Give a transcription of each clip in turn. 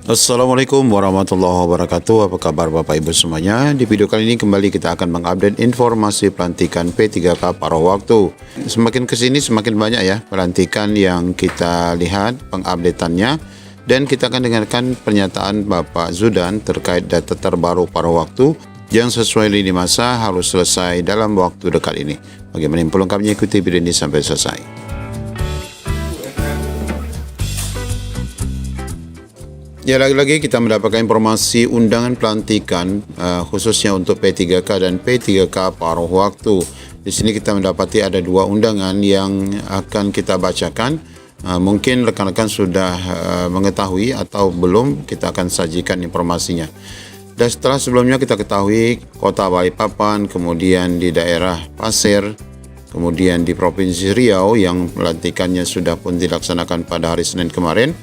Assalamualaikum warahmatullahi wabarakatuh. Apa kabar Bapak Ibu semuanya? Di video kali ini kembali kita akan mengupdate informasi pelantikan P3K paruh waktu. Semakin kesini semakin banyak ya pelantikan yang kita lihat pengupdateannya, dan kita akan dengarkan pernyataan Bapak Zudan terkait data terbaru paruh waktu yang sesuai lini masa harus selesai dalam waktu dekat ini. Bagaimana info lengkapnya, ikuti video ini sampai selesai. Ya, lagi-lagi kita mendapatkan informasi undangan pelantikan khususnya untuk P3K dan P3K paruh waktu. Di sini kita mendapati ada dua undangan yang akan kita bacakan. Mungkin rekan-rekan sudah mengetahui atau belum, kita akan sajikan informasinya. Dan setelah sebelumnya kita ketahui Kota Balikpapan, kemudian di daerah Pasir, kemudian di Provinsi Riau yang pelantikannya sudah pun dilaksanakan pada hari Senin kemarin.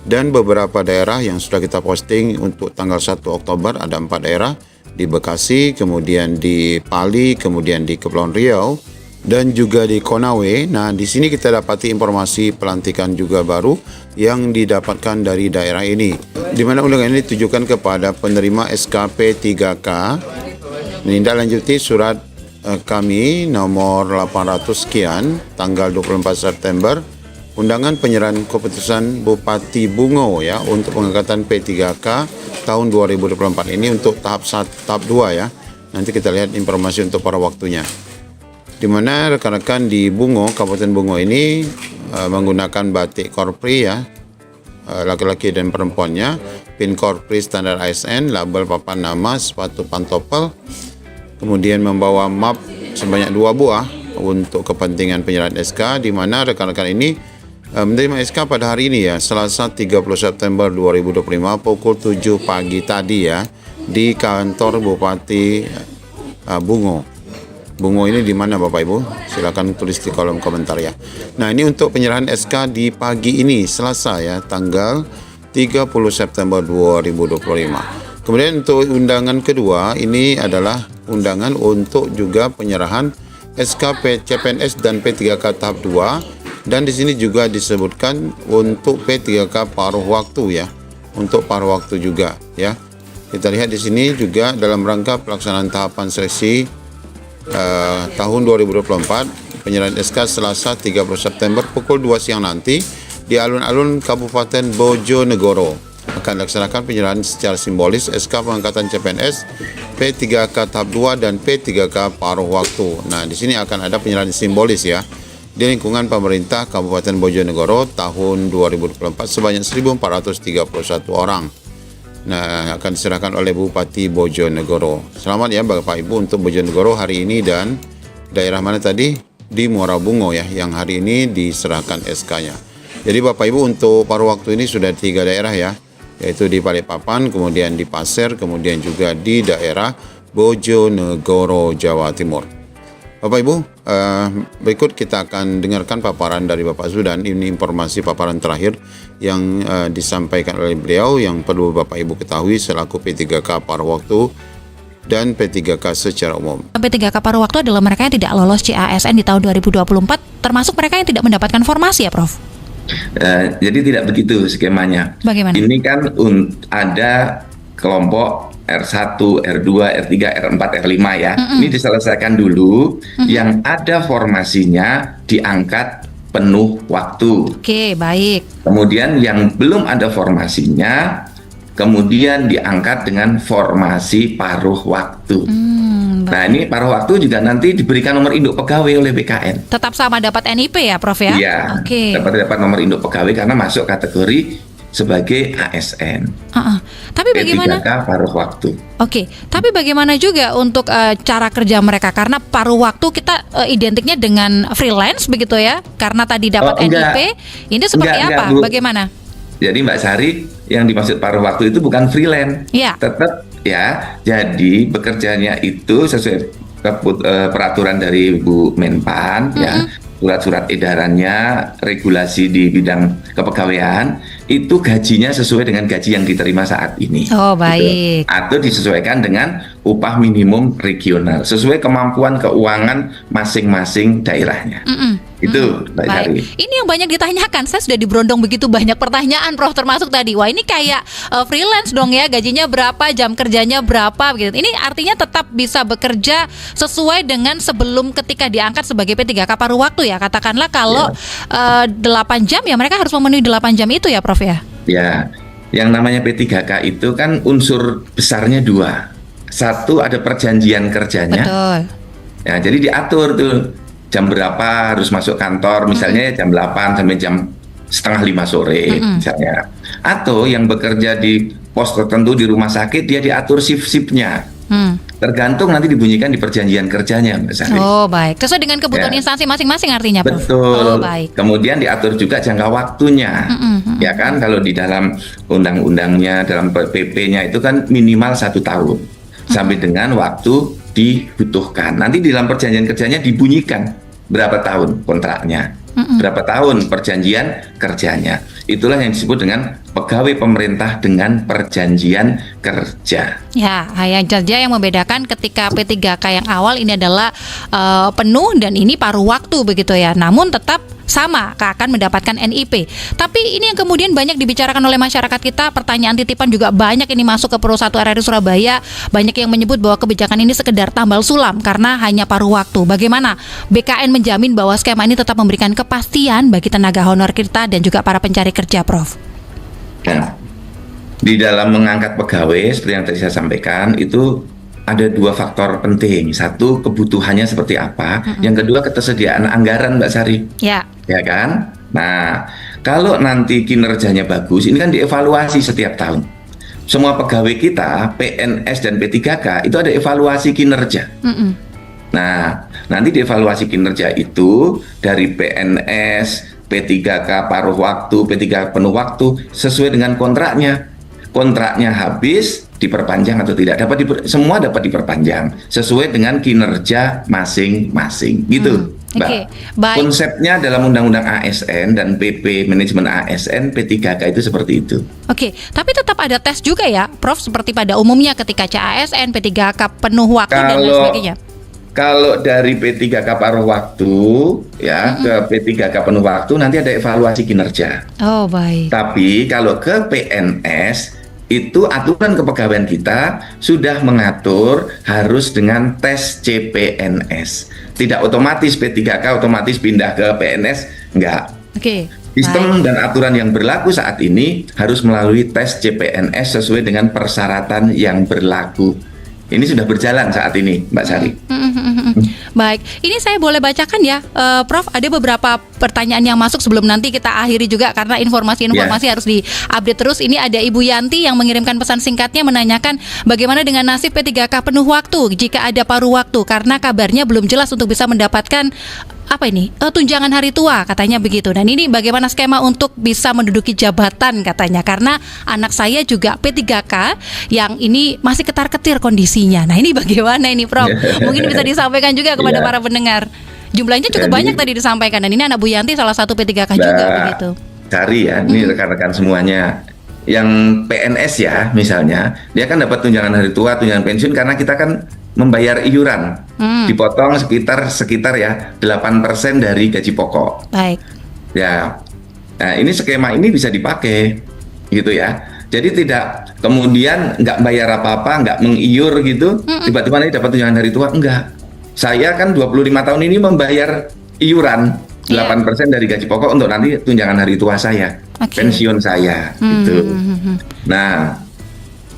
Dan beberapa daerah yang sudah kita posting untuk tanggal 1 Oktober, ada 4 daerah, di Bekasi, kemudian di Pali, kemudian di Kepulauan Riau, dan juga di Konawe. Nah, di sini kita dapati informasi pelantikan juga baru yang didapatkan dari daerah ini, di mana undangan ini ditujukan kepada penerima SKP 3K, menindaklanjuti surat kami nomor 800 sekian, tanggal 24 September, undangan penyerahan keputusan Bupati Bungo ya untuk pengangkatan P3K tahun 2024 ini untuk tahap 2 ya. Nanti kita lihat informasi untuk para waktunya. Di mana rekan-rekan di Bungo, Kabupaten Bungo ini menggunakan batik korpri ya, laki-laki dan perempuannya, pin korpri standar ASN, label papan nama, sepatu pantopel, kemudian membawa map sebanyak 2 buah untuk kepentingan penyerahan SK, di mana rekan-rekan ini menerima SK pada hari ini ya, Selasa 30 September 2025 pukul 7 pagi tadi ya, di kantor Bupati Bungo. Bungo ini di mana Bapak Ibu? Silakan tulis di kolom komentar ya. Nah, ini untuk penyerahan SK di pagi ini Selasa ya, tanggal 30 September 2025. Kemudian untuk undangan kedua ini adalah undangan untuk juga penyerahan SK CPNS dan P3K tahap 2. Dan di sini juga disebutkan untuk P3K paruh waktu ya, untuk paruh waktu juga ya. Kita lihat di sini juga dalam rangka pelaksanaan tahapan seleksi tahun 2024, penyerahan SK Selasa 30 September pukul 2 siang nanti di alun-alun Kabupaten Bojonegoro. Akan dilaksanakan penyerahan secara simbolis SK pengangkatan CPNS P3K tahap 2 dan P3K paruh waktu. Nah, di sini akan ada penyerahan simbolis ya, di lingkungan pemerintah Kabupaten Bojonegoro tahun 2024 sebanyak 1.431 orang. Nah, akan diserahkan oleh Bupati Bojonegoro. Selamat ya Bapak Ibu untuk Bojonegoro hari ini, dan daerah mana tadi? Di Muara Bungo ya, yang hari ini diserahkan SK-nya. Jadi Bapak Ibu untuk paruh waktu ini sudah 3 daerah ya, yaitu di Balikpapan, kemudian di Pasir, kemudian juga di daerah Bojonegoro, Jawa Timur. Bapak Ibu, berikut kita akan dengarkan paparan dari Bapak Zudan. Ini informasi paparan terakhir yang disampaikan oleh beliau yang perlu Bapak Ibu ketahui selaku P3K paruh waktu dan P3K secara umum. P3K paruh waktu adalah mereka yang tidak lolos CASN di tahun 2024, termasuk mereka yang tidak mendapatkan formasi ya Prof? Jadi tidak begitu skemanya. Bagaimana? Ini kan ada kelompok R1, R2, R3, R4, R5 ya. Ini diselesaikan dulu. Yang ada formasinya diangkat penuh waktu. Oke, baik. Kemudian yang belum ada formasinya kemudian diangkat dengan formasi paruh waktu. Nah, ini paruh waktu juga nanti diberikan nomor induk pegawai oleh BKN. Tetap sama dapat NIP ya Prof ya? Iya, Oke. dapat nomor induk pegawai karena masuk kategori sebagai ASN. Tapi bagaimana? P3K paruh waktu. Oke, tapi bagaimana juga untuk cara kerja mereka? Karena paruh waktu kita identiknya dengan freelance begitu ya? Karena tadi dapat NIP, ini seperti apa? Bu. Bagaimana? Jadi Mbak Sari, yang dimaksud paruh waktu itu bukan freelance, ya. Tetap ya. Jadi bekerjanya itu sesuai peraturan dari Bu Menpan ya. Surat-surat edarannya, regulasi di bidang kepegawaian, itu gajinya sesuai dengan gaji yang diterima saat ini. Oh, baik. Gitu. Atau disesuaikan dengan upah minimum regional, sesuai kemampuan keuangan masing-masing daerahnya. Itu Mbak Sari. Baik. Ini yang banyak ditanyakan. Saya sudah diberondong begitu banyak pertanyaan, Prof, termasuk tadi. Wah, ini kayak freelance dong ya, gajinya berapa, jam kerjanya berapa gitu. Ini artinya tetap bisa bekerja sesuai dengan sebelum ketika diangkat sebagai P3K paruh waktu ya. Katakanlah kalau 8 jam ya mereka harus memenuhi 8 jam itu ya, Prof ya. Ya, yang namanya P3K itu kan unsur besarnya 2. Satu ada perjanjian kerjanya. Betul. Ya, jadi diatur tuh jam berapa harus masuk kantor, misalnya jam 8 sampai jam setengah 5 sore misalnya. Atau yang bekerja di pos tertentu di rumah sakit, dia diatur shift-shiftnya. Tergantung nanti dibunyikan di perjanjian kerjanya, Mbak Sari. Oh, baik. Sesuai dengan kebutuhan instansi masing-masing artinya, Prof. Betul. Oh, baik. Kemudian diatur juga jangka waktunya. Ya kan, kalau di dalam undang-undangnya, dalam PP-nya itu kan minimal 1 tahun sampai dengan waktu dibutuhkan. Nanti di dalam perjanjian kerjanya dibunyikan berapa tahun kontraknya, berapa tahun perjanjian kerjanya. Itulah yang disebut dengan pegawai pemerintah dengan perjanjian kerja. Ya, hanya saja yang membedakan ketika P3K yang awal ini adalah penuh dan ini paruh waktu begitu ya. Namun tetap sama akan mendapatkan NIP. Tapi ini yang kemudian banyak dibicarakan oleh masyarakat kita, pertanyaan titipan juga banyak ini masuk ke Pro 1 RRI Surabaya. Banyak yang menyebut bahwa kebijakan ini sekedar tambal sulam karena hanya paruh waktu. Bagaimana BKN menjamin bahwa skema ini tetap memberikan kepastian bagi tenaga honor kita dan juga para pencari kerja, Prof? Nah, di dalam mengangkat pegawai seperti yang tadi saya sampaikan itu ada 2 faktor penting. Satu, kebutuhannya seperti apa. Yang kedua, ketersediaan anggaran, Mbak Sari. Ya. Ya kan? Nah, kalau nanti kinerjanya bagus, ini kan dievaluasi setiap tahun. Semua pegawai kita, PNS dan P3K, itu ada evaluasi kinerja. Nah, nanti dievaluasi kinerja itu dari PNS, P3K paruh waktu, P3K penuh waktu, sesuai dengan kontraknya. Kontraknya habis, diperpanjang atau tidak, semua dapat diperpanjang sesuai dengan kinerja masing-masing, gitu, Mbak. Okay, baik. Konsepnya dalam Undang-Undang ASN dan PP Manajemen ASN P3K itu seperti itu. Oke, tapi tetap ada tes juga ya, Prof, seperti pada umumnya ketika CASN, P3K penuh waktu dan lain sebagainya. Kalau dari P3K paruh waktu ya ke P3K penuh waktu nanti ada evaluasi kinerja. Oh, baik. Tapi kalau ke PNS itu aturan kepegawaian kita sudah mengatur harus dengan tes CPNS. Tidak otomatis P3K otomatis pindah ke PNS, enggak. Oke. Sistem dan aturan yang berlaku saat ini harus melalui tes CPNS sesuai dengan persyaratan yang berlaku. Ini sudah berjalan saat ini, Mbak Sari. Baik, ini saya boleh bacakan ya, Prof. Ada beberapa pertanyaan yang masuk sebelum nanti kita akhiri juga karena informasi-informasi harus diupdate terus. Ini ada Ibu Yanti yang mengirimkan pesan singkatnya menanyakan bagaimana dengan nasib P3K penuh waktu jika ada paruh waktu karena kabarnya belum jelas untuk bisa mendapatkan tunjangan hari tua katanya begitu. Dan ini bagaimana skema untuk bisa menduduki jabatan katanya karena anak saya juga P3K yang ini masih ketar-ketir kondisinya. Nah, ini bagaimana ini, Prof? Mungkin bisa disampaikan juga kepada para pendengar. Jumlahnya cukup banyak tadi disampaikan dan ini anak Bu Yanti salah satu P3K juga begitu. Cari ya, ini rekan-rekan semuanya. Yang PNS ya misalnya, dia kan dapat tunjangan hari tua, tunjangan pensiun karena kita kan membayar iuran. Dipotong sekitar ya 8% dari gaji pokok. Baik. Ya. Nah, ini skema ini bisa dipakai gitu ya. Jadi tidak kemudian nggak bayar apa-apa, nggak mengiur gitu, tiba-tiba nanti dapat tunjangan hari tua, enggak. Saya kan 25 tahun ini membayar iuran 8% dari gaji pokok untuk nanti tunjangan hari tua saya, pensiun saya gitu. Nah,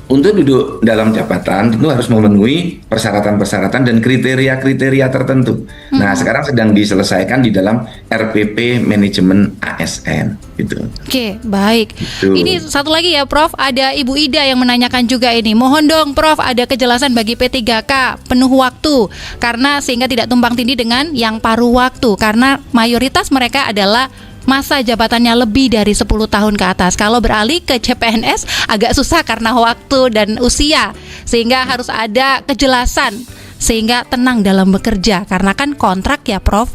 untuk duduk dalam jabatan tentu harus memenuhi persyaratan-persyaratan dan kriteria-kriteria tertentu. Nah, sekarang sedang diselesaikan di dalam RPP Manajemen ASN gitu. Oke, baik. Gitu. Ini satu lagi ya, Prof. Ada Ibu Ida yang menanyakan juga ini. Mohon dong, Prof, ada kejelasan bagi P3K penuh waktu karena sehingga tidak tumpang tindih dengan yang paruh waktu karena mayoritas mereka adalah masa jabatannya lebih dari 10 tahun ke atas. Kalau beralih ke CPNS agak susah karena waktu dan usia. Sehingga harus ada kejelasan sehingga tenang dalam bekerja karena kan kontrak ya, Prof.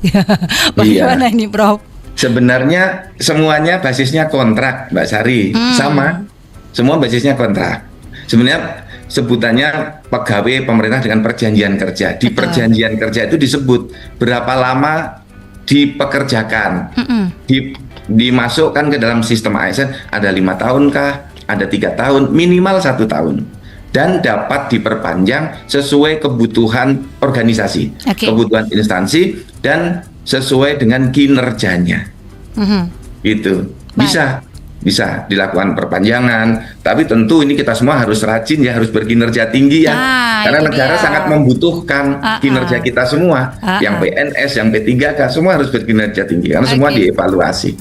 Bagaimana ini, Prof? Sebenarnya semuanya basisnya kontrak, Mbak Sari. Sama. Semua basisnya kontrak. Sebenarnya sebutannya pegawai pemerintah dengan perjanjian kerja. Di perjanjian kerja itu disebut berapa lama dipekerjakan, Mm-mm. dimasukkan ke dalam sistem ASN, ada 5 tahun kah, ada 3 tahun, minimal 1 tahun, dan dapat diperpanjang sesuai kebutuhan organisasi, Oke. kebutuhan instansi, dan sesuai dengan kinerjanya. Mhm. Gitu. Baik. Bisa dilakukan perpanjangan, tapi tentu ini kita semua harus rajin ya, harus berkinerja tinggi ya, Nah, karena itu negara dia. sangat membutuhkan kinerja kita semua, yang PNS, yang P3K, semua harus berkinerja tinggi, karena semua Oke. dievaluasi.